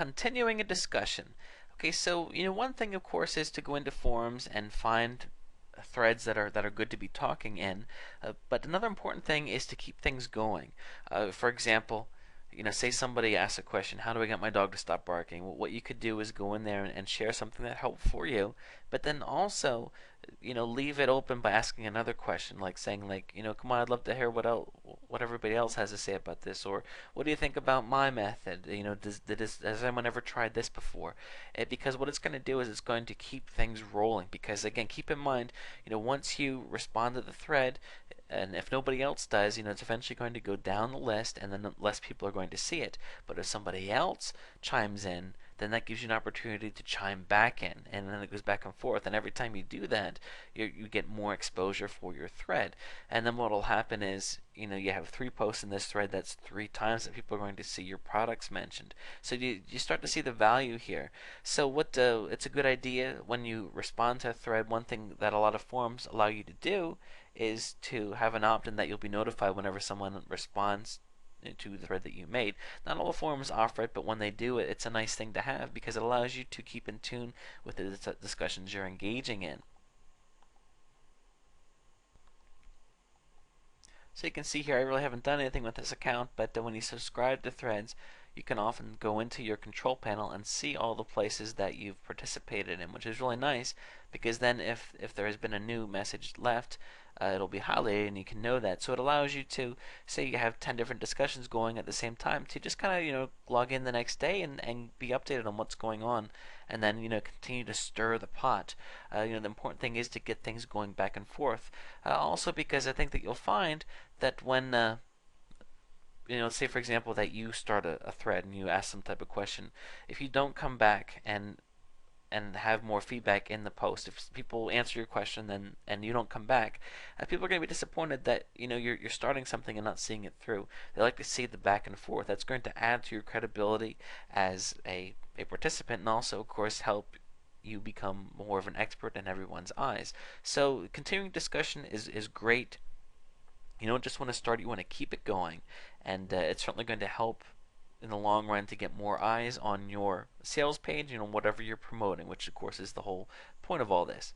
continuing a discussion. Okay, so one thing of course is to go into forums and find threads that are good to be talking in, but another important thing is to keep things going. For example, say somebody asks a question, how do I get my dog to stop barking? Well, what you could do is go in there and share something that helped for you, but then also, leave it open by asking another question, like saying, like, come on, I'd love to hear what everybody else has to say about this, or what do you think about my method? Has anyone ever tried this before? Because what it's going to do is it's going to keep things rolling. Because again, keep in mind, once you respond to the thread, and if nobody else does, it's eventually going to go down the list, and then less people are going to see it. But if somebody else chimes in, then that gives you an opportunity to chime back in, and then it goes back and forth. And every time you do that, you get more exposure for your thread. And then what will happen is, you have 3 posts in this thread. That's 3 times that people are going to see your products mentioned. So you start to see the value here. So it's a good idea when you respond to a thread. One thing that a lot of forums allow you to do is to have an opt-in that you'll be notified whenever someone responds to the thread that you made. Not all the forums offer it, but when they do it, it's a nice thing to have because it allows you to keep in tune with the discussions you're engaging in. So you can see here, I really haven't done anything with this account, but when you subscribe to threads, you can often go into your control panel and see all the places that you've participated in, which is really nice because then if there has been a new message left, it'll be highlighted and you can know that. So it allows you to, say you have 10 different discussions going at the same time, to just kind of, log in the next day and be updated on what's going on, and then, continue to stir the pot. The important thing is to get things going back and forth. Also because I think that you'll find that when say for example that you start a thread and you ask some type of question, if you don't come back and have more feedback in the post, if people answer your question then and you don't come back, people are going to be disappointed that you're starting something and not seeing it through. They like to see the back and forth. That's going to add to your credibility as a participant, and also of course help you become more of an expert in everyone's eyes. So continuing discussion is great. You don't just want to start, you want to keep it going, and it's certainly going to help in the long run to get more eyes on your sales page, whatever you're promoting, which of course is the whole point of all this.